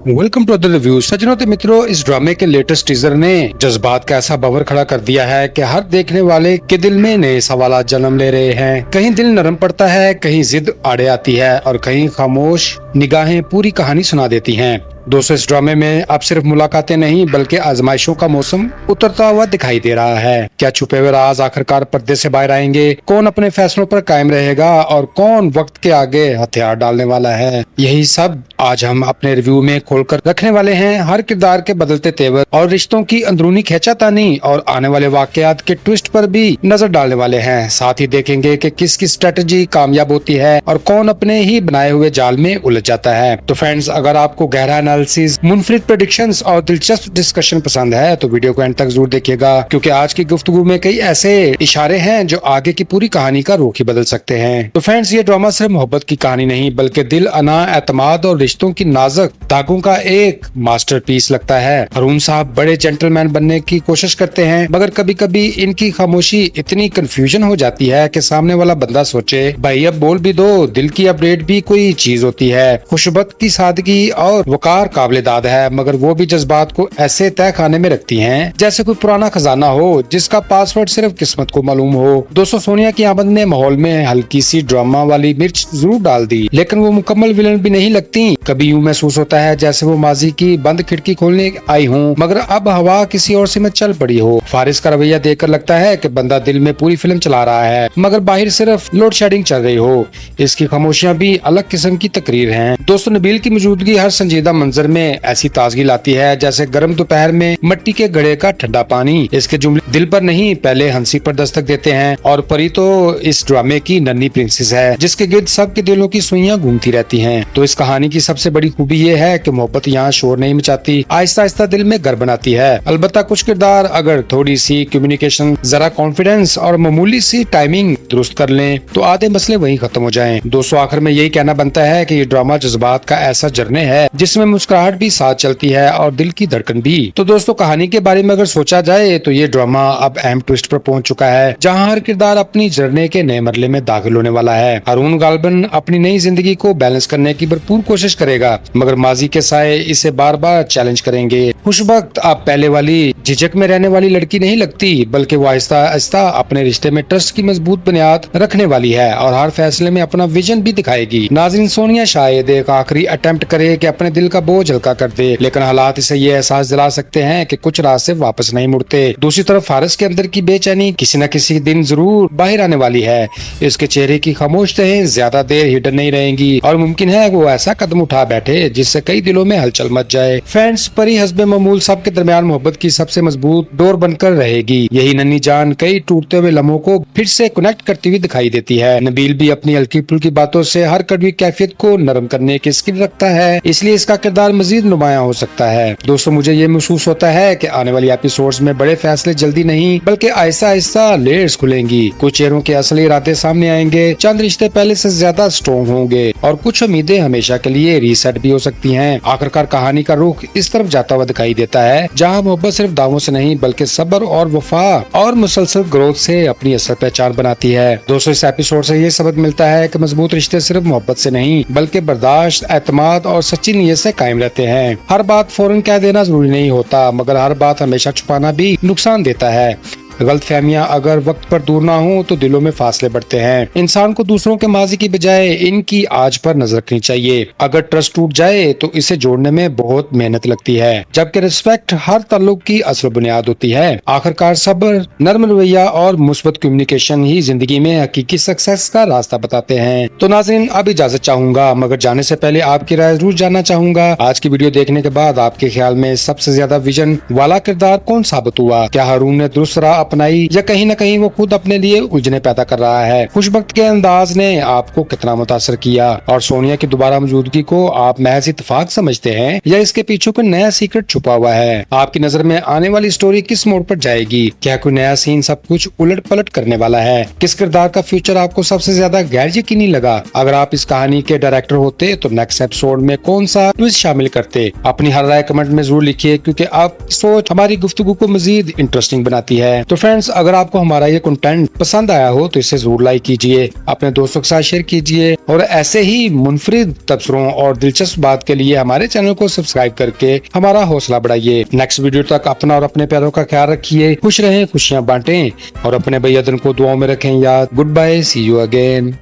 Welcome to other review. सज्जनों ते मित्रों, इस ड्रामे के लेटेस्ट टीजर ने जज्बात का ऐसा बवर खड़ा कर दिया है कि हर देखने वाले के दिल में नए सवाल जन्म ले रहे हैं। कहीं दिल नरम पड़ता है, कहीं जिद आड़े आती है और कहीं खामोश निगाहें पूरी कहानी सुना देती हैं। दोस्तों, इस ड्रामे में अब सिर्फ मुलाकातें नहीं बल्कि आजमाइशों का मौसम उतरता हुआ दिखाई दे रहा है। क्या छुपे हुए राज आखिरकार पर्दे से बाहर आएंगे? कौन अपने फैसलों पर कायम रहेगा और कौन वक्त के आगे हथियार डालने वाला है? यही सब आज हम अपने रिव्यू में खोलकर रखने वाले हैं। हर किरदार के बदलते तेवर और रिश्तों की अंदरूनी खींचातानी और आने वाले वाकयात के ट्विस्ट पर भी नजर डालने वाले हैं। साथ ही देखेंगे कि किसकी स्ट्रेटजी कामयाब होती है और कौन अपने ही बनाए हुए जाल में उलझ जाता है। तो फ्रेंड्स, अगर आपको गहरा एनालिसिस, मुनफरिद प्रेडिक्शंस और दिलचस्प डिस्कशन पसंद है तो वीडियो को एंड तक जरूर देखिएगा, क्योंकि आज की गुफ्तगू में कई ऐसे इशारे हैं जो आगे की पूरी कहानी का रुख ही बदल सकते हैं। तो फ्रेंड्स, ये ड्रामा सिर्फ मोहब्बत की कहानी नहीं बल्कि दिल, अना, एतमाद और रिश्तों की नाजुक धागों का एक मास्टरपीस लगता है। अरुण साहब बड़े जेंटलमैन बनने की कोशिश करते हैं, मगर कभी कभी इनकी खामोशी इतनी कंफ्यूजन हो जाती है कि सामने वाला बंदा सोचे, भाई अब बोल भी दो, दिल की अपडेट भी कोई चीज होती है। खुशबत की सादगी और वकार काबिल दाद है, मगर वो भी जज्बात को ऐसे तय खाने में रखती हैं जैसे कोई पुराना खजाना हो जिसका पासवर्ड सिर्फ किस्मत को मालूम हो। दोस्तों, सोनिया की आमद ने माहौल में हल्की सी ड्रामा वाली मिर्च जरूर डाल दी, लेकिन वो मुकम्मल विलन भी नहीं लगती। कभी यूं महसूस होता है जैसे वो माजी की बंद खिड़की खोलने आई हूँ, मगर अब हवा किसी और से में चल पड़ी हो। फारिस का रवैया देखकर लगता है कि बंदा दिल में पूरी फिल्म चला रहा है, मगर बाहर सिर्फ लोड शेडिंग चल रही हो। इसकी खामोशियां भी अलग किस्म की तकरीर हैं। दोस्तों, नबील की मौजूदगी हर संजीदा मंजर में ऐसी ताजगी लाती है जैसे गर्म दोपहर में मिट्टी के घड़े का ठंडा पानी। इसके जुमले दिल पर नहीं, पहले हंसी पर दस्तक देते हैं। और परी तो इस ड्रामे की नन्ही प्रिंसेस है जिसके गिर्द सबके दिलों की सुइयां घूमती रहती हैं। तो इस कहानी की सबसे बड़ी खूबी ये है कि मोहब्बत यहाँ शोर नहीं मचाती, आहिस्ता आहिस्ता दिल में घर बनाती है। अलबत्ता कुछ किरदार अगर थोड़ी सी कम्युनिकेशन, जरा कॉन्फिडेंस और मामूली सी टाइमिंग दुरुस्त कर लें तो आधे मसले वहीं खत्म हो जाएं। दोस्तों, आखिर में यही कहना बनता है कि ये ड्रामा जज्बात का ऐसा जर्ने है जिसमें मुस्कुराहट भी साथ चलती है और दिल की धड़कन भी। तो दोस्तों, कहानी के बारे में अगर सोचा जाए तो ये ड्रामा अब अहम ट्विस्ट पर पहुंच चुका है, जहां हर किरदार अपनी जर्ने के नए मरले में दाखिल होने वाला है। अरुण गालबन अपनी नई जिंदगी को बैलेंस करने की भरपूर कोशिश करेगा, मगर माजी के साए इसे बार बार चैलेंज करेंगे। खुशबख्त अब पहले वाली झिझक में रहने वाली लड़की नहीं लगती, बल्कि वो आहिस्ता आहिस्ता अपने रिश्ते में ट्रस्ट की मजबूत बुनियाद रखने वाली है और हर फैसले में अपना विजन भी दिखाएगी। नाज़रीन, सोनिया शायद एक आखिरी अटेम्प्ट करे कि अपने दिल का बोझ हल्का कर दे, लेकिन हालात इसे ये एहसास दिला सकते हैं कि कुछ रास्ते वापस नहीं मुड़ते। दूसरी तरफ फारिस के अंदर की बेचैनी किसी न किसी दिन जरूर बाहर आने वाली है। इसके चेहरे की खामोश तहें ज्यादा देर हिडन नहीं रहेंगी और मुमकिन है वो ऐसा कदम उठा बैठे जिससे कई दिलों में हलचल मच जाए। फ्रेंड्स, परी हस्बे मामूल सब के दरमियान मोहब्बत की सबसे मजबूत डोर बनकर रहेगी। यही नन्ही जान कई टूटते हुए लम्हों को फिर से कनेक्ट करती हुई दिखाई देती है। नबील भी अपनी हल्की फुल्की बातों से हर कड़वी कैफियत को नरम करने की स्किल रखता है, इसलिए इसका किरदार मजीद नुमायां हो सकता है। दोस्तों, मुझे ये महसूस होता है कि आने वाली एपिसोड्स में बड़े फैसले जल्दी नहीं बल्कि आहिस्ता आहिस्ता लेयर्स खुलेंगी। कुछ चेहरों के असली इरादे सामने आएंगे, चंद रिश्ते पहले से ज्यादा स्ट्रॉन्ग होंगे और कुछ उम्मीदें हमेशा के लिए रीसेट भी हो सकती हैं। आखिरकार कहानी का रुख इस तरफ जाता हुआ दिखाई देता है जहां मोहब्बत सिर्फ दावों से नहीं बल्कि सब्र और वफा और मुसलसल ग्रोथ से अपनी असल पहचान बनाती है। दोस्तों, इस एपिसोड से ये सबक मिलता है कि मजबूत रिश्ते सिर्फ मोहब्बत से नहीं बल्कि बर्दाश्त, एतमाद और सच्ची नीयत से कायम रहते हैं। हर बात फौरन कह देना जरूरी नहीं होता, मगर हर बात हमेशा छुपाना भी नुकसान देता है। गलतफहमियां अगर वक्त पर दूर ना हो तो दिलों में फासले बढ़ते हैं। इंसान को दूसरों के माजी की बजाय इनकी आज पर नजर रखनी चाहिए। अगर ट्रस्ट टूट जाए तो इसे जोड़ने में बहुत मेहनत लगती है, जबकि रिस्पेक्ट हर ताल्लुक की असल बुनियाद होती है। आखिरकार सब्र, नर्म रवैया और मुस्बत कम्युनिकेशन ही जिंदगी में हकीकी सक्सेस का रास्ता बताते हैं। तो नाज़रीन, अब इजाजत चाहूंगा, मगर जाने से पहले आपकी राय जरूर जानना चाहूंगा। आज की वीडियो देखने के बाद आपके ख्याल में सबसे ज्यादा विजन वाला किरदार कौन साबित हुआ? क्या हारून ने दुरुस्त राह अपनाई या कहीं न कहीं वो खुद अपने लिए उलझने पैदा कर रहा है? खुशबख्त के अंदाज ने आपको कितना मुतासर किया? और सोनिया की दोबारा मौजूदगी को आप महज इत्तेफाक समझते हैं या इसके पीछे कोई नया सीक्रेट छुपा हुआ है? आपकी नजर में आने वाली स्टोरी किस मोड़ पर जाएगी? क्या कोई नया सीन सब कुछ उलट पलट करने वाला है? किस किरदार का फ्यूचर आपको सबसे ज्यादा गैर यकीनी लगा? अगर आप इस कहानी के डायरेक्टर होते तो नेक्स्ट एपिसोड में कौन सा ट्विस्ट शामिल करते? अपनी हर राय कमेंट में जरूर लिखिए, क्योंकि आप सोच हमारी गुफ्तगू को मजीद इंटरेस्टिंग बनाती है। तो फ्रेंड्स, अगर आपको हमारा ये कंटेंट पसंद आया हो तो इसे जरूर लाइक कीजिए, अपने दोस्तों के साथ शेयर कीजिए और ऐसे ही मुनफरिद तबसरों और दिलचस्प बात के लिए हमारे चैनल को सब्सक्राइब करके हमारा हौसला बढ़ाइए। नेक्स्ट वीडियो तक अपना और अपने प्यारों का ख्याल रखिए, खुश रहें, खुशियां बांटें और अपने भैया को दुआओं में रखें याद। Good bye, see you again.